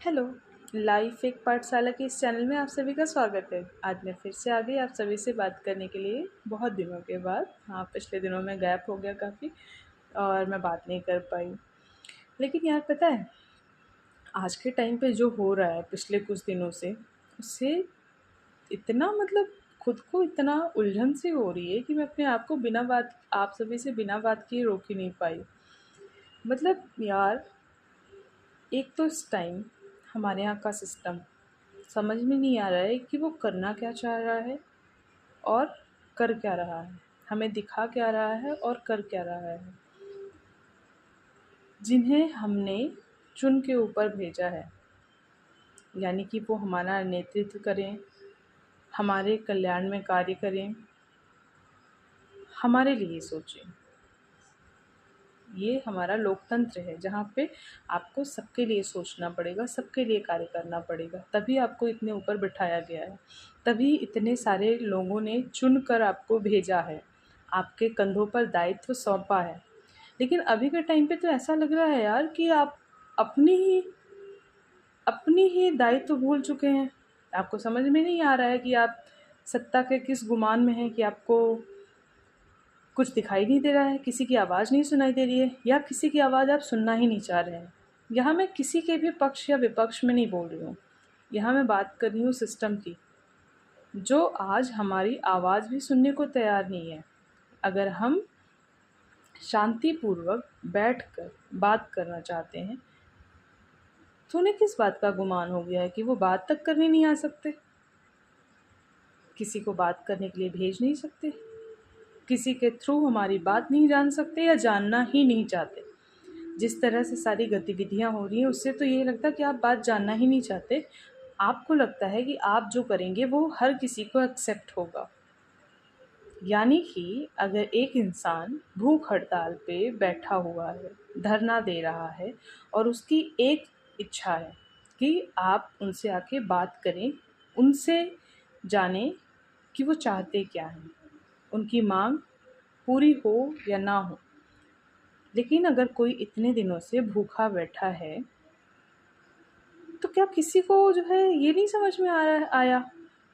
Hello. Life एक पाठशाला के इस चैनल में आप सभी का स्वागत है। आज मैं फिर से आ गई आप सभी से बात करने के लिए बहुत दिनों के बाद। हाँ, पिछले दिनों में गैप हो गया काफ़ी और मैं बात नहीं कर पाई। लेकिन यार पता है, आज के टाइम पे जो हो रहा है पिछले कुछ दिनों से, उससे इतना खुद को इतना उलझन सी हो रही है कि मैं अपने आप को बिना बात आप सभी से बिना बात किए रोक ही नहीं पाई। यार, एक तो इस टाइम हमारे यहाँ का सिस्टम समझ में नहीं आ रहा है कि वो करना क्या चाह रहा है और कर क्या रहा है, हमें दिखा क्या रहा है और कर क्या रहा है। जिन्हें हमने चुन के ऊपर भेजा है, यानी कि वो हमारा नेतृत्व करें, हमारे कल्याण में कार्य करें, हमारे लिए सोचें। ये हमारा लोकतंत्र है जहाँ पे आपको सबके लिए सोचना पड़ेगा, सबके लिए कार्य करना पड़ेगा, तभी आपको इतने ऊपर बिठाया गया है, तभी इतने सारे लोगों ने चुन कर आपको भेजा है, आपके कंधों पर दायित्व सौंपा है। लेकिन अभी के टाइम पे तो ऐसा लग रहा है यार कि आप अपनी ही अपनी ही दायित्व भूल चुके हैं। आपको समझ में नहीं आ रहा है कि आप सत्ता के किस गुमान में हैं, कि आपको कुछ दिखाई नहीं दे रहा है, किसी की आवाज़ नहीं सुनाई दे रही है, या किसी की आवाज़ आप सुनना ही नहीं चाह रहे हैं। यहाँ मैं किसी के भी पक्ष या विपक्ष में नहीं बोल रही हूँ, यहाँ मैं बात कर रही हूँ सिस्टम की, जो आज हमारी आवाज़ भी सुनने को तैयार नहीं है। अगर हम शांतिपूर्वक बैठकर बात करना चाहते हैं तो उन्हें किस बात का गुमान हो गया है कि वो बात तक करने नहीं आ सकते, किसी को बात करने के लिए भेज नहीं सकते, किसी के थ्रू हमारी बात नहीं जान सकते या जानना ही नहीं चाहते। जिस तरह से सारी गतिविधियां हो रही हैं, उससे तो ये लगता है कि आप बात जानना ही नहीं चाहते। आपको लगता है कि आप जो करेंगे वो हर किसी को एक्सेप्ट होगा। यानी कि अगर एक इंसान भूख हड़ताल पे बैठा हुआ है, धरना दे रहा है, और उसकी एक इच्छा है कि आप उनसे आके बात करें, उनसे जानें कि वो चाहते क्या हैं, उनकी मांग पूरी हो या ना हो। लेकिन अगर कोई इतने दिनों से भूखा बैठा है तो क्या किसी को जो है ये नहीं समझ में आया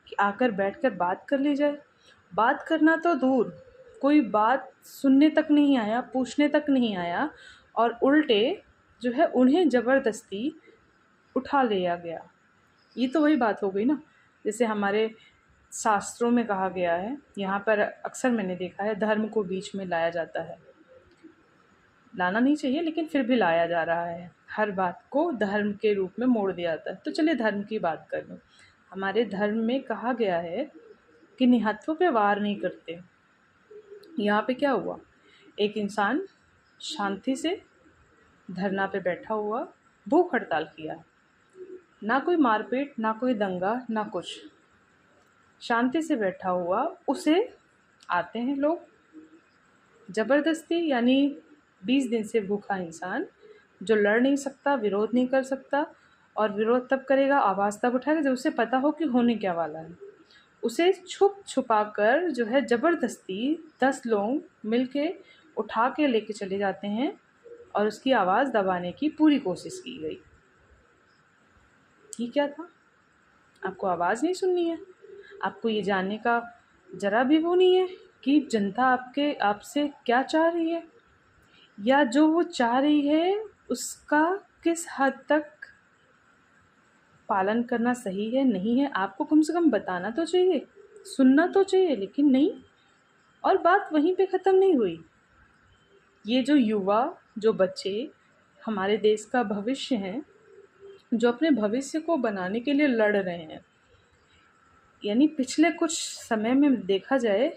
कि आकर बैठकर बात कर ली जाए। बात करना तो दूर, कोई बात सुनने तक नहीं आया, पूछने तक नहीं आया, और उल्टे जो है उन्हें ज़बरदस्ती उठा लिया गया। ये तो वही बात हो गई ना, जैसे हमारे शास्त्रों में कहा गया है, यहाँ पर अक्सर मैंने देखा है धर्म को बीच में लाया जाता है। लाना नहीं चाहिए लेकिन फिर भी लाया जा रहा है, हर बात को धर्म के रूप में मोड़ दिया जाता है। तो चलिए धर्म की बात कर लूँ। हमारे धर्म में कहा गया है कि निहत्थों पे वार नहीं करते। यहाँ पे क्या हुआ, एक इंसान शांति से धरना पे बैठा हुआ, भूख हड़ताल किया, ना कोई मारपीट, ना कोई दंगा, ना कुछ, शांति से बैठा हुआ, उसे आते हैं लोग ज़बरदस्ती। यानी 20 दिन से भूखा इंसान जो लड़ नहीं सकता, विरोध नहीं कर सकता, और विरोध तब करेगा, आवाज़ तब उठाएगा जब उसे पता हो कि होने क्या वाला है, उसे छुप छुपा कर जो है ज़बरदस्ती 10 लोग मिलके उठा के लेके चले जाते हैं और उसकी आवाज़ दबाने की पूरी कोशिश की गई। ये क्या था? आपको आवाज़ नहीं सुननी है? आपको ये जानने का ज़रा भी वो नहीं है कि जनता आपसे क्या चाह रही है, या जो वो चाह रही है उसका किस हद तक पालन करना सही है, नहीं है? आपको कम से कम बताना तो चाहिए, सुनना तो चाहिए, लेकिन नहीं। और बात वहीं पे ख़त्म नहीं हुई। ये जो युवा, जो बच्चे हमारे देश का भविष्य हैं, जो अपने भविष्य को बनाने के लिए लड़ रहे हैं, यानी पिछले कुछ समय में देखा जाए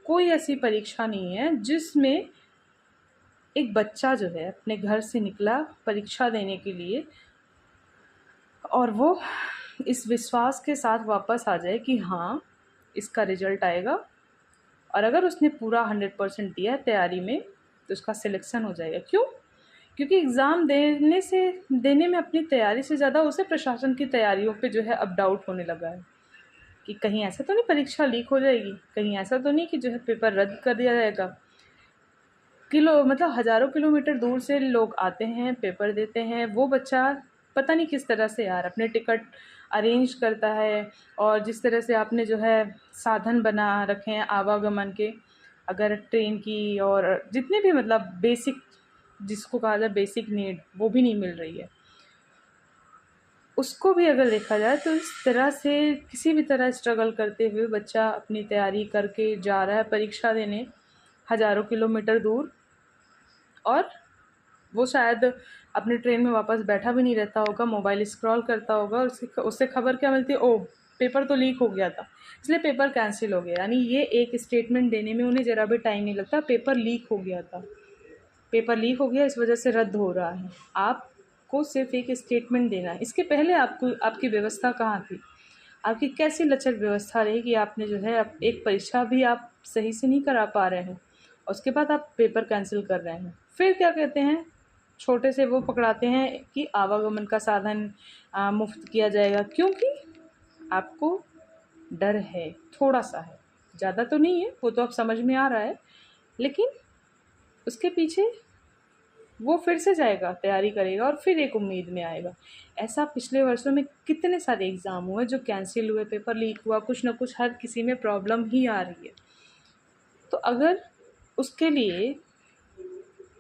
कोई ऐसी परीक्षा नहीं है जिसमें एक बच्चा जो है अपने घर से निकला परीक्षा देने के लिए, और वो इस विश्वास के साथ वापस आ जाए कि हाँ, इसका रिजल्ट आएगा, और अगर उसने पूरा 100% दिया है तैयारी में तो उसका सिलेक्शन हो जाएगा। क्यों? क्योंकि एग्ज़ाम देने में अपनी तैयारी से ज़्यादा उसे प्रशासन की तैयारियों पे जो है अब डाउट होने लगा है कि कहीं ऐसा तो नहीं परीक्षा लीक हो जाएगी, कहीं ऐसा तो नहीं कि जो है पेपर रद्द कर दिया जाएगा। हज़ारों किलोमीटर दूर से लोग आते हैं, पेपर देते हैं, वो बच्चा पता नहीं किस तरह से यार अपने टिकट अरेंज करता है, और जिस तरह से आपने जो है साधन बना रखे हैं आवागमन के, अगर ट्रेन की और जितने भी मतलब बेसिक, जिसको कहा जाए बेसिक नीड, वो भी नहीं मिल रही है। उसको भी अगर देखा जाए तो इस तरह से किसी भी तरह स्ट्रगल करते हुए बच्चा अपनी तैयारी करके जा रहा है परीक्षा देने हज़ारों किलोमीटर दूर, और वो शायद अपने ट्रेन में वापस बैठा भी नहीं रहता होगा, मोबाइल स्क्रॉल करता होगा, और उससे खबर क्या मिलती है, ओह पेपर तो लीक हो गया था इसलिए पेपर कैंसिल हो गया। यानी ये एक स्टेटमेंट देने में उन्हें ज़रा भी टाइम नहीं लगता, पेपर लीक हो गया था, पेपर लीक हो गया इस वजह से रद्द हो रहा है। आपको सिर्फ एक स्टेटमेंट देना है। इसके पहले आपको आपकी व्यवस्था कहाँ थी, आपकी कैसी लचर व्यवस्था रही कि आपने जो है एक परीक्षा भी आप सही से नहीं करा पा रहे हैं, और उसके बाद आप पेपर कैंसिल कर रहे हैं। फिर क्या कहते हैं, छोटे से वो पकड़ाते हैं कि आवागमन का साधन मुफ्त किया जाएगा, क्योंकि आपको डर है, थोड़ा सा है, ज़्यादा तो नहीं है, वो तो अब समझ में आ रहा है, लेकिन उसके पीछे वो फिर से जाएगा, तैयारी करेगा और फिर एक उम्मीद में आएगा। ऐसा पिछले वर्षों में कितने सारे एग्ज़ाम हुए जो कैंसिल हुए, पेपर लीक हुआ, कुछ ना कुछ हर किसी में प्रॉब्लम ही आ रही है। तो अगर उसके लिए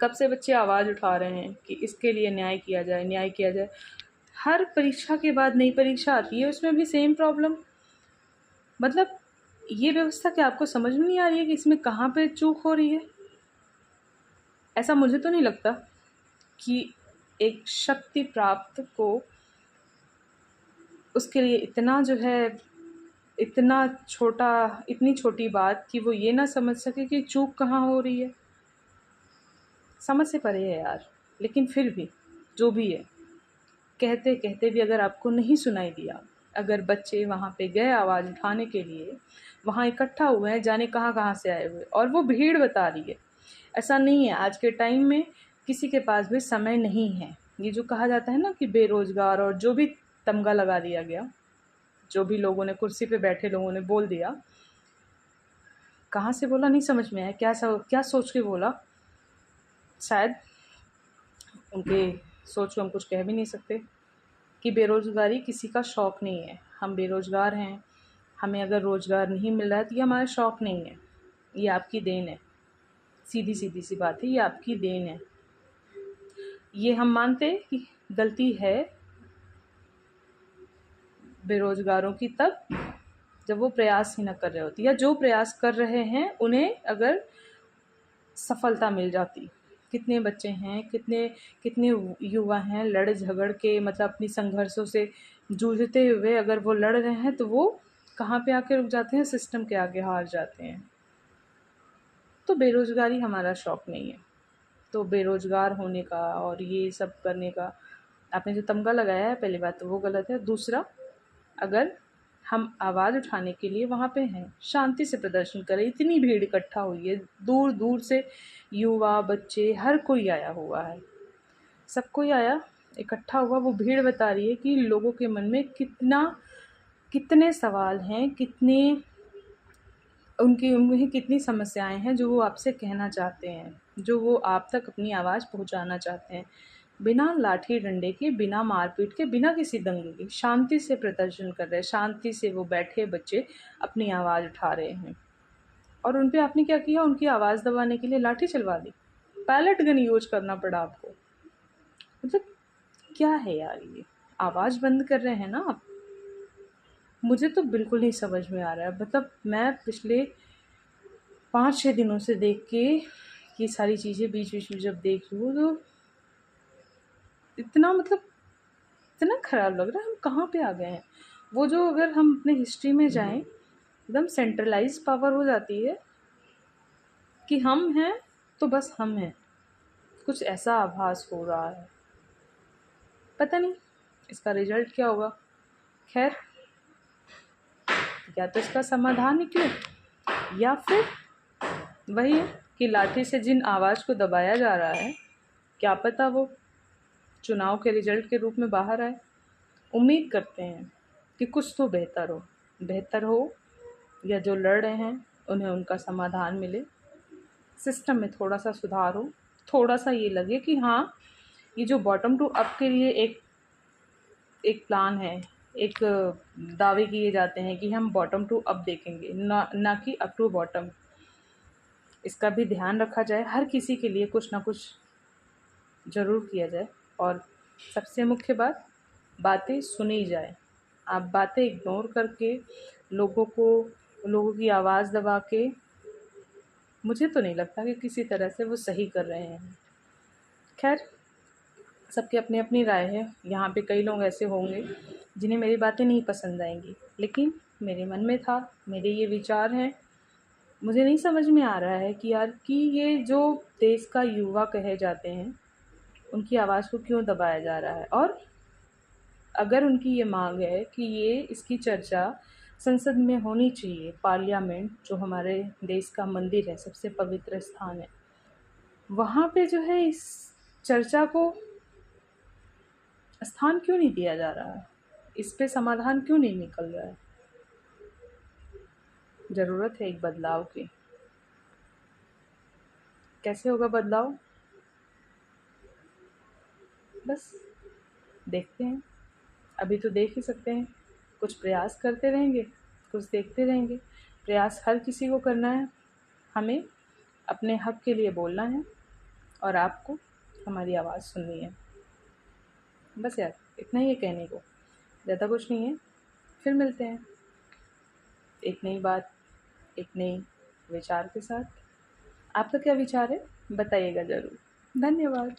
कब से बच्चे आवाज़ उठा रहे हैं कि इसके लिए न्याय किया जाए, न्याय किया जाए। हर परीक्षा के बाद नई परीक्षा आती है, उसमें भी सेम प्रॉब्लम। मतलब ये व्यवस्था क्या आपको समझ में नहीं आ रही है कि इसमें कहाँ पे चूक हो रही है? ऐसा मुझे तो नहीं लगता कि एक शक्ति प्राप्त को उसके लिए इतना जो है, इतना छोटा, इतनी छोटी बात कि वो ये ना समझ सके कि चूक कहाँ हो रही है। समझ से परे है यार। लेकिन फिर भी जो भी है, कहते कहते भी अगर आपको नहीं सुनाई दिया, अगर बच्चे वहाँ पे गए आवाज़ उठाने के लिए, वहाँ इकट्ठा हुए हैं, जाने कहाँ कहाँ से आए हुए, और वो भीड़ बता रही है। ऐसा नहीं है, आज के टाइम में किसी के पास भी समय नहीं है। ये जो कहा जाता है ना कि बेरोज़गार, और जो भी तमगा लगा दिया गया, जो भी लोगों ने कुर्सी पे बैठे लोगों ने बोल दिया, कहाँ से बोला नहीं समझ में आया, क्या सोच के बोला, शायद उनके सोच को हम कुछ कह भी नहीं सकते। कि बेरोज़गारी किसी का शौक़ नहीं है, हम बेरोज़गार हैं, हमें अगर रोज़गार नहीं मिल रहा है तो ये हमारा शौक़ नहीं है, ये आपकी देन है। सीधी सी बात है, ये आपकी देन है। ये हम मानते हैं कि गलती है बेरोज़गारों की तब जब वो प्रयास ही ना कर रहे होते, या जो प्रयास कर रहे हैं उन्हें अगर सफलता मिल जाती। कितने बच्चे हैं, कितने कितने युवा हैं लड़ झगड़ के, मतलब अपनी संघर्षों से जूझते हुए अगर वो लड़ रहे हैं तो वो कहाँ पे आके रुक जाते हैं, सिस्टम के आगे हार जाते हैं। तो बेरोज़गारी हमारा शौक़ नहीं है। तो बेरोज़गार होने का और ये सब करने का आपने जो तमगा लगाया है, पहली बात तो वो गलत है। दूसरा, अगर हम आवाज़ उठाने के लिए वहाँ पे हैं, शांति से प्रदर्शन करें। इतनी भीड़ इकट्ठा हुई है, दूर दूर से युवा, बच्चे, हर कोई आया हुआ है, सब कोई आया, इकट्ठा हुआ। वो भीड़ बता रही है कि लोगों के मन में कितने सवाल हैं, उन्हें कितनी समस्याएं हैं जो वो आपसे कहना चाहते हैं, जो वो आप तक अपनी आवाज़ पहुंचाना चाहते हैं। बिना लाठी डंडे के, बिना मारपीट के, बिना किसी दंगे के शांति से प्रदर्शन कर रहे हैं, शांति से वो बैठे बच्चे अपनी आवाज़ उठा रहे हैं। और उन पे आपने क्या किया, उनकी आवाज़ दबाने के लिए लाठी चलवा दी, पैलेट गन यूज करना पड़ा आपको। मतलब क्या है यार ये, आवाज़ बंद कर रहे हैं ना आप। मुझे तो बिल्कुल नहीं समझ में आ रहा है। मतलब मैं पिछले 5-6 दिनों से देख के ये सारी चीज़ें बीच बीच में जब देख रही हूँ तो इतना, मतलब इतना ख़राब लग रहा है। हम कहाँ पे आ गए हैं। वो जो, अगर हम अपने हिस्ट्री में जाएं, एकदम सेंट्रलाइज पावर हो जाती है कि हम हैं तो बस हम हैं, कुछ ऐसा आभास हो रहा है। पता नहीं इसका रिजल्ट क्या होगा। खैर, या तो इसका समाधान निकले, या फिर वही है कि लाठी से जिन आवाज़ को दबाया जा रहा है, क्या पता वो चुनाव के रिजल्ट के रूप में बाहर आए। उम्मीद करते हैं कि कुछ तो बेहतर हो, या जो लड़ रहे हैं उन्हें उनका समाधान मिले, सिस्टम में थोड़ा सा सुधार हो, थोड़ा सा ये लगे कि हाँ, ये जो बॉटम टू अप के लिए एक एक प्लान है, एक दावे किए जाते हैं कि हम बॉटम टू अप देखेंगे, ना कि अप टू बॉटम। इसका भी ध्यान रखा जाए, हर किसी के लिए कुछ ना कुछ ज़रूर किया जाए। और सबसे मुख्य बात, बातें सुनी जाए। आप बातें इग्नोर करके लोगों की आवाज़ दबा के, मुझे तो नहीं लगता कि किसी तरह से वो सही कर रहे हैं। खैर, सबकी अपनी अपनी राय है। यहाँ पे कई लोग ऐसे होंगे जिन्हें मेरी बातें नहीं पसंद आएंगी, लेकिन मेरे मन में था, मेरे ये विचार हैं। मुझे नहीं समझ में आ रहा है कि यार कि ये जो देश का युवा कहे जाते हैं, उनकी आवाज़ को क्यों दबाया जा रहा है। और अगर उनकी ये मांग है कि इसकी चर्चा संसद में होनी चाहिए, पार्लियामेंट जो हमारे देश का मंदिर है, सबसे पवित्र स्थान है, वहाँ पे जो है इस चर्चा को स्थान क्यों नहीं दिया जा रहा है, इस पे समाधान क्यों नहीं निकल रहा है। ज़रूरत है एक बदलाव की। कैसे होगा बदलाव, बस देखते हैं। अभी तो देख ही सकते हैं, कुछ प्रयास करते रहेंगे, कुछ देखते रहेंगे। प्रयास हर किसी को करना है, हमें अपने हक के लिए बोलना है और आपको हमारी आवाज़ सुननी है। बस यार, इतना ही है कहने को, ज़्यादा कुछ नहीं है। फिर मिलते हैं एक नई बात, एक नई विचार के साथ। आपका क्या विचार है, बताइएगा ज़रूर। धन्यवाद।